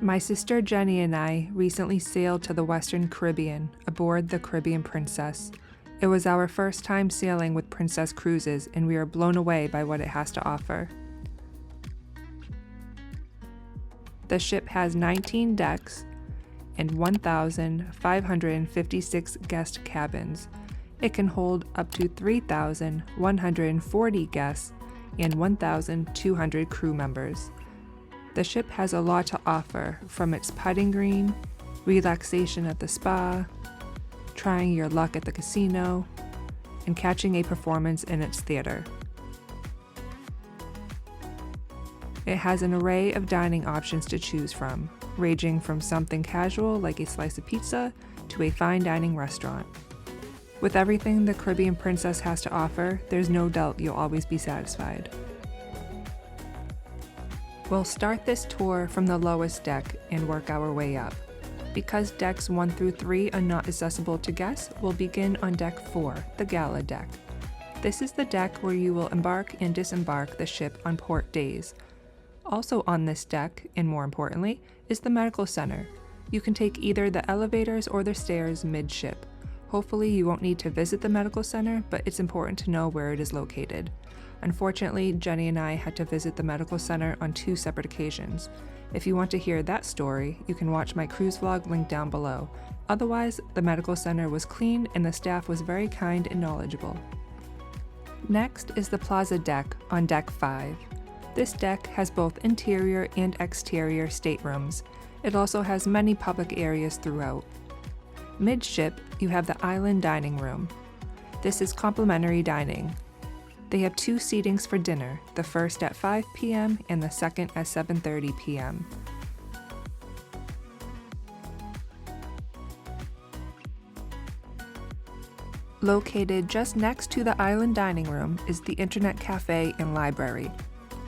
My sister Jenny and I recently sailed to the Western Caribbean aboard the Caribbean Princess. It was our first time sailing with Princess Cruises, and we are blown away by what it has to offer. The ship has 19 decks and 1,556 guest cabins. It can hold up to 3,140 guests and 1,200 crew members. The ship has a lot to offer, from its putting green, relaxation at the spa, trying your luck at the casino, and catching a performance in its theater. It has an array of dining options to choose from, ranging from something casual like a slice of pizza to a fine dining restaurant. With everything the Caribbean Princess has to offer, there's no doubt you'll always be satisfied. We'll start this tour from the lowest deck and work our way up. Because decks 1 through 3 are not accessible to guests, we'll begin on deck 4, the Gala deck. This is the deck where you will embark and disembark the ship on port days. Also on this deck, and more importantly, is the medical center. You can take either the elevators or the stairs mid-ship. Hopefully you won't need to visit the medical center, but it's important to know where it is located. Unfortunately, Jenny and I had to visit the medical center on 2 separate occasions. If you want to hear that story, you can watch my cruise vlog linked down below. Otherwise, the medical center was clean and the staff was very kind and knowledgeable. Next is the Plaza deck on deck 5. This deck has both interior and exterior staterooms. It also has many public areas throughout. Midship, you have the island dining room. This is complimentary dining. They have 2 seatings for dinner, the first at 5 p.m. and the second at 7:30 p.m. Located just next to the island dining room is the Internet Cafe and Library.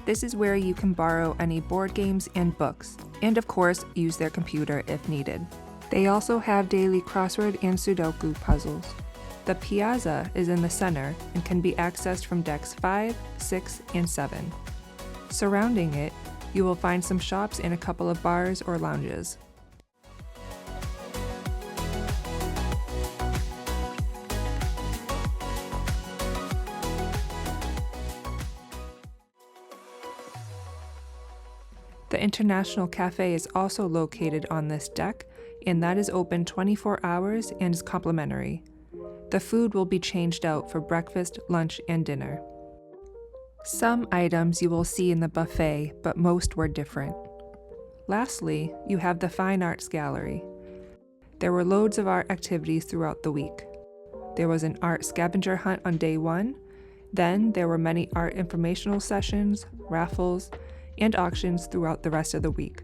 This is where you can borrow any board games and books, and of course, use their computer if needed. They also have daily crossword and Sudoku puzzles. The Piazza is in the center and can be accessed from decks 5, 6, and 7. Surrounding it, you will find some shops and a couple of bars or lounges. The International Cafe is also located on this deck, and that is open 24 hours and is complimentary. The food will be changed out for breakfast, lunch, and dinner. Some items you will see in the buffet, but most were different. Lastly, you have the Fine Arts Gallery. There were loads of art activities throughout the week. There was an art scavenger hunt on day 1, then there were many art informational sessions, raffles, and auctions throughout the rest of the week.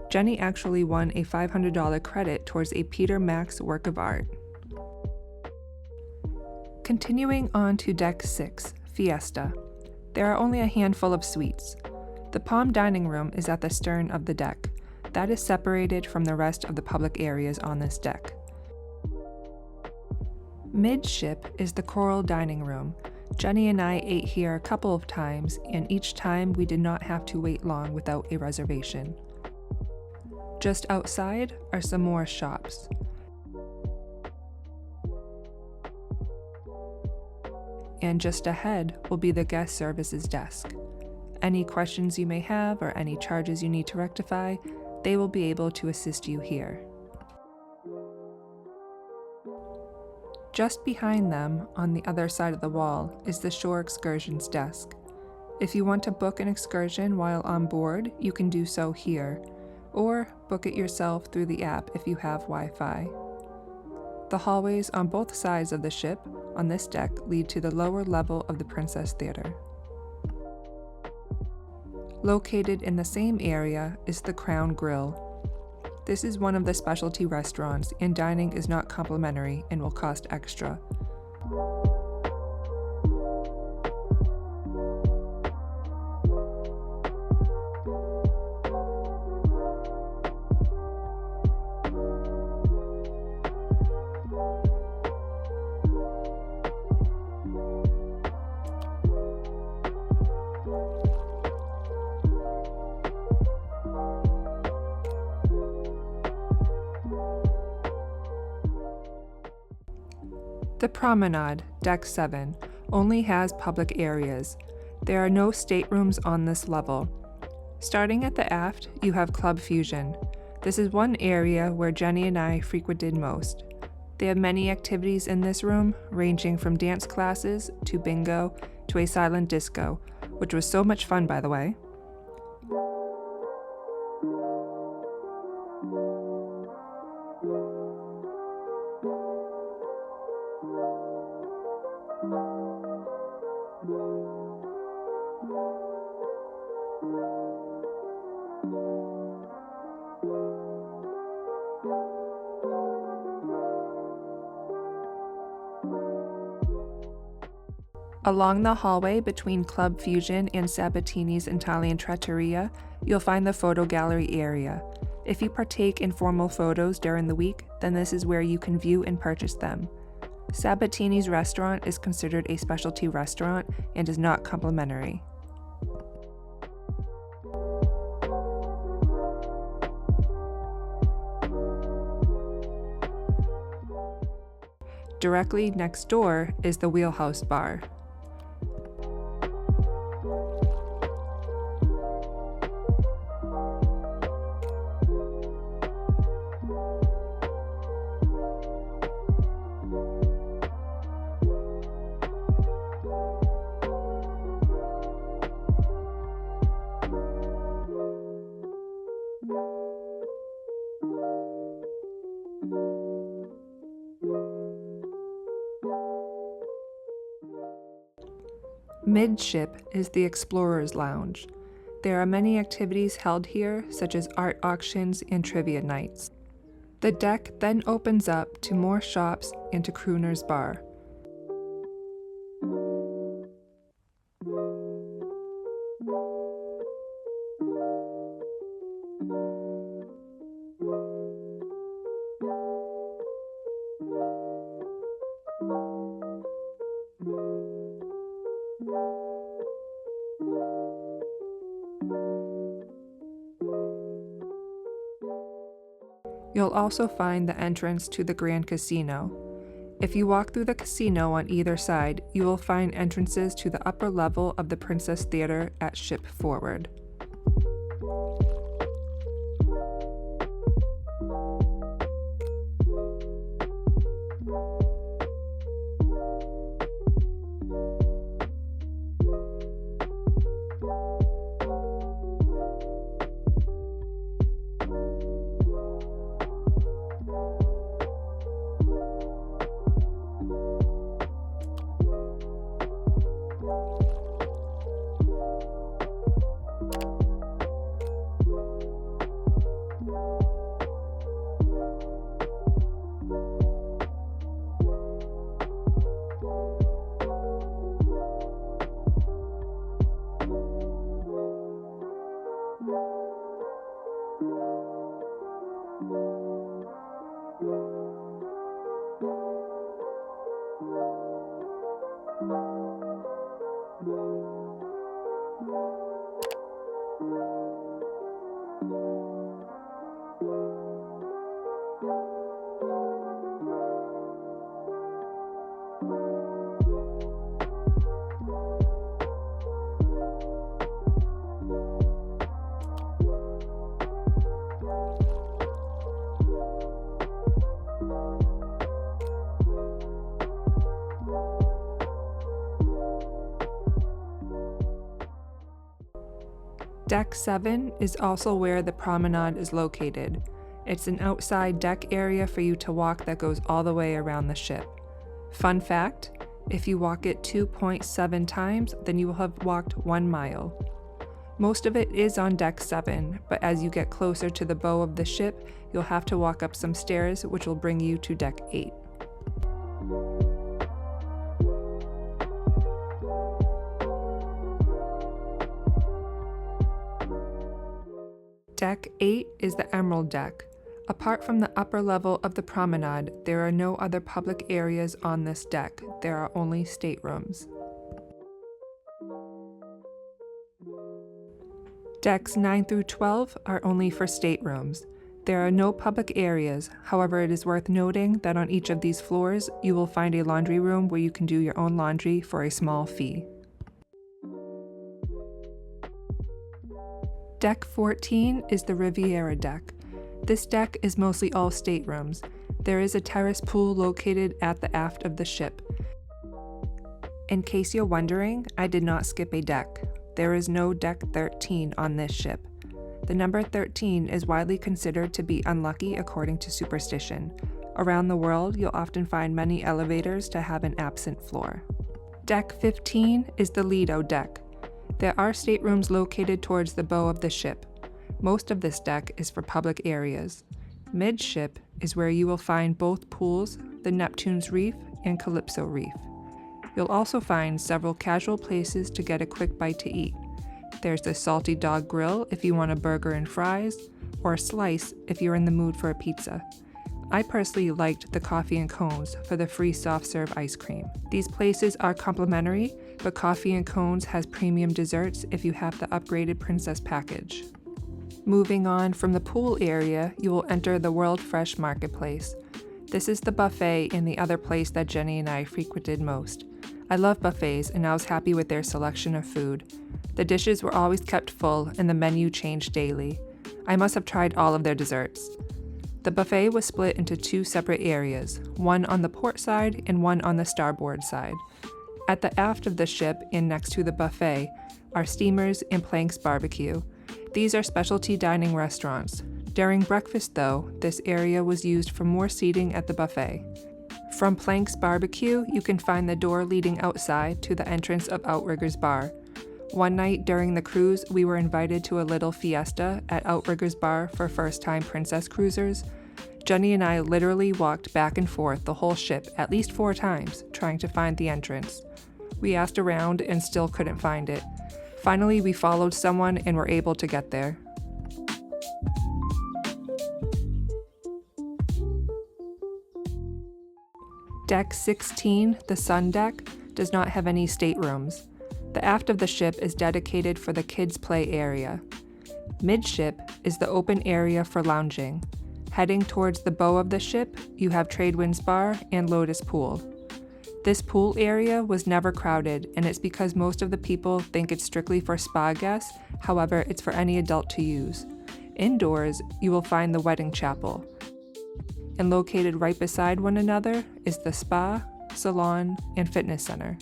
Jenny actually won a $500 credit towards a Peter Max work of art. Continuing on to Deck 6, Fiesta. There are only a handful of suites. The Palm Dining Room is at the stern of the deck. That is separated from the rest of the public areas on this deck. Midship is the Coral Dining Room. Jenny and I ate here a couple of times, and each time we did not have to wait long without a reservation. Just outside are some more shops. And just ahead will be the guest services desk. Any questions you may have or any charges you need to rectify, they will be able to assist you here. Just behind them, on the other side of the wall, is the Shore Excursions desk. If you want to book an excursion while on board, you can do so here, or book it yourself through the app if you have Wi-Fi. The hallways on both sides of the ship on this deck lead to the lower level of the Princess Theater. Located in the same area is the Crown Grill. This is one of the specialty restaurants, and dining is not complimentary and will cost extra. The Promenade, Deck 7, only has public areas. There are no staterooms on this level. Starting at the aft, you have Club Fusion. This is one area where Jenny and I frequented most. They have many activities in this room, ranging from dance classes to bingo to a silent disco, which was so much fun, by the way. Along the hallway between Club Fusion and Sabatini's Italian Trattoria, you'll find the photo gallery area. If you partake in formal photos during the week, then this is where you can view and purchase them. Sabatini's restaurant is considered a specialty restaurant and is not complimentary. Directly next door is the Wheelhouse Bar. Midship is the Explorer's Lounge. There are many activities held here, such as art auctions and trivia nights. The deck then opens up to more shops and to Crooner's Bar. You'll also find the entrance to the Grand Casino. If you walk through the casino on either side, you will find entrances to the upper level of the Princess Theater at Ship Forward. Deck 7 is also where the Promenade is located. It's an outside deck area for you to walk that goes all the way around the ship. Fun fact, if you walk it 2.7 times, then you will have walked 1 mile. Most of it is on Deck 7, but as you get closer to the bow of the ship, you'll have to walk up some stairs, which will bring you to Deck 8. Deck 8 is the Emerald Deck. Apart from the upper level of the Promenade, there are no other public areas on this deck. There are only staterooms. Decks 9 through 12 are only for staterooms. There are no public areas, however it is worth noting that on each of these floors you will find a laundry room where you can do your own laundry for a small fee. Deck 14 is the Riviera deck. This deck is mostly all staterooms. There is a terrace pool located at the aft of the ship. In case you're wondering, I did not skip a deck. There is no deck 13 on this ship. The number 13 is widely considered to be unlucky according to superstition. Around the world, you'll often find many elevators to have an absent floor. Deck 15 is the Lido deck. There are staterooms located towards the bow of the ship. Most of this deck is for public areas. Midship is where you will find both pools, the Neptune's Reef and Calypso Reef. You'll also find several casual places to get a quick bite to eat. There's the Salty Dog Grill if you want a burger and fries, or a slice if you're in the mood for a pizza. I personally liked the Coffee and Cones for the free soft serve ice cream. These places are complimentary, but Coffee and Cones has premium desserts if you have the upgraded Princess package. Moving on from the pool area, you will enter the World Fresh Marketplace. This is the buffet and the other place that Jenny and I frequented most. I love buffets and I was happy with their selection of food. The dishes were always kept full and the menu changed daily. I must have tried all of their desserts. The buffet was split into two separate areas, one on the port side and one on the starboard side. At the aft of the ship and next to the buffet are Steamers and Planks Barbecue. These are specialty dining restaurants. During breakfast though, this area was used for more seating at the buffet. From Planks Barbecue, you can find the door leading outside to the entrance of Outrigger's Bar. One night during the cruise, we were invited to a little fiesta at Outrigger's Bar for first-time princess cruisers. Jenny and I literally walked back and forth the whole ship at least 4 times, trying to find the entrance. We asked around and still couldn't find it. Finally, we followed someone and were able to get there. Deck 16, the Sun Deck, does not have any staterooms. The aft of the ship is dedicated for the kids' play area. Midship is the open area for lounging. Heading towards the bow of the ship, you have Tradewinds Bar and Lotus Pool. This pool area was never crowded, and it's because most of the people think it's strictly for spa guests, however, it's for any adult to use. Indoors, you will find the wedding chapel. And located right beside one another is the spa, salon, and fitness center.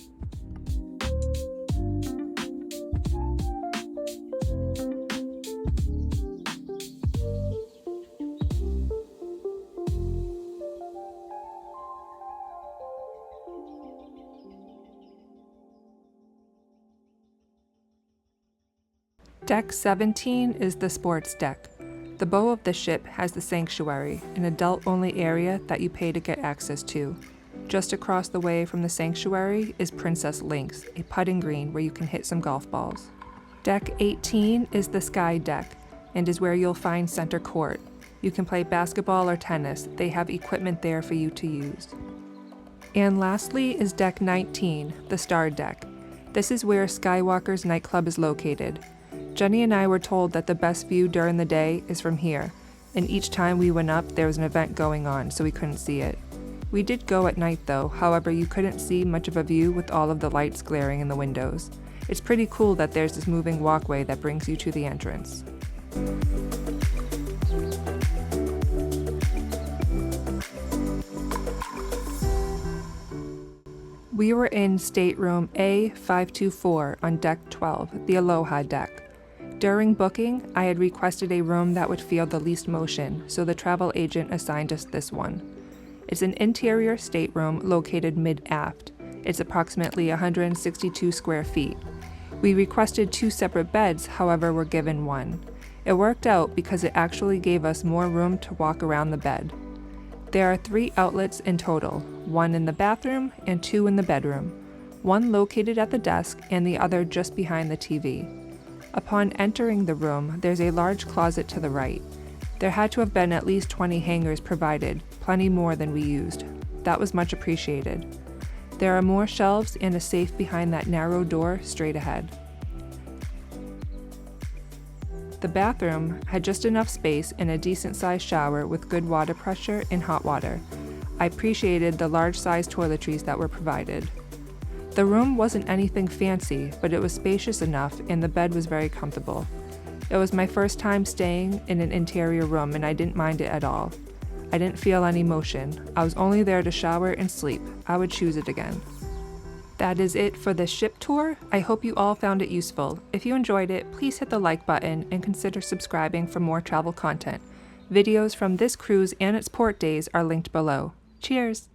Deck 17 is the sports deck. The bow of the ship has the sanctuary, an adult-only area that you pay to get access to. Just across the way from the sanctuary is Princess Links, a putting green where you can hit some golf balls. Deck 18 is the sky deck, and is where you'll find center court. You can play basketball or tennis. They have equipment there for you to use. And lastly is Deck 19, the star deck. This is where Skywalker's nightclub is located. Jenny and I were told that the best view during the day is from here, and each time we went up there was an event going on, so we couldn't see it. We did go at night though, however you couldn't see much of a view with all of the lights glaring in the windows. It's pretty cool that there's this moving walkway that brings you to the entrance. We were in stateroom A524 on deck 12, the Aloha deck. During booking, I had requested a room that would feel the least motion, so the travel agent assigned us this one. It's an interior stateroom located mid-aft. It's approximately 162 square feet. We requested 2 separate beds, however were given one. It worked out because it actually gave us more room to walk around the bed. There are 3 outlets in total, 1 in the bathroom and 2 in the bedroom, one located at the desk and the other just behind the TV. Upon entering the room, there's a large closet to the right. There had to have been at least 20 hangers provided, plenty more than we used. That was much appreciated. There are more shelves and a safe behind that narrow door straight ahead. The bathroom had just enough space and a decent-sized shower with good water pressure and hot water. I appreciated the large-sized toiletries that were provided. The room wasn't anything fancy, but it was spacious enough and the bed was very comfortable. It was my first time staying in an interior room and I didn't mind it at all. I didn't feel any motion. I was only there to shower and sleep. I would choose it again. That is it for this ship tour. I hope you all found it useful. If you enjoyed it, please hit the like button and consider subscribing for more travel content. Videos from this cruise and its port days are linked below. Cheers!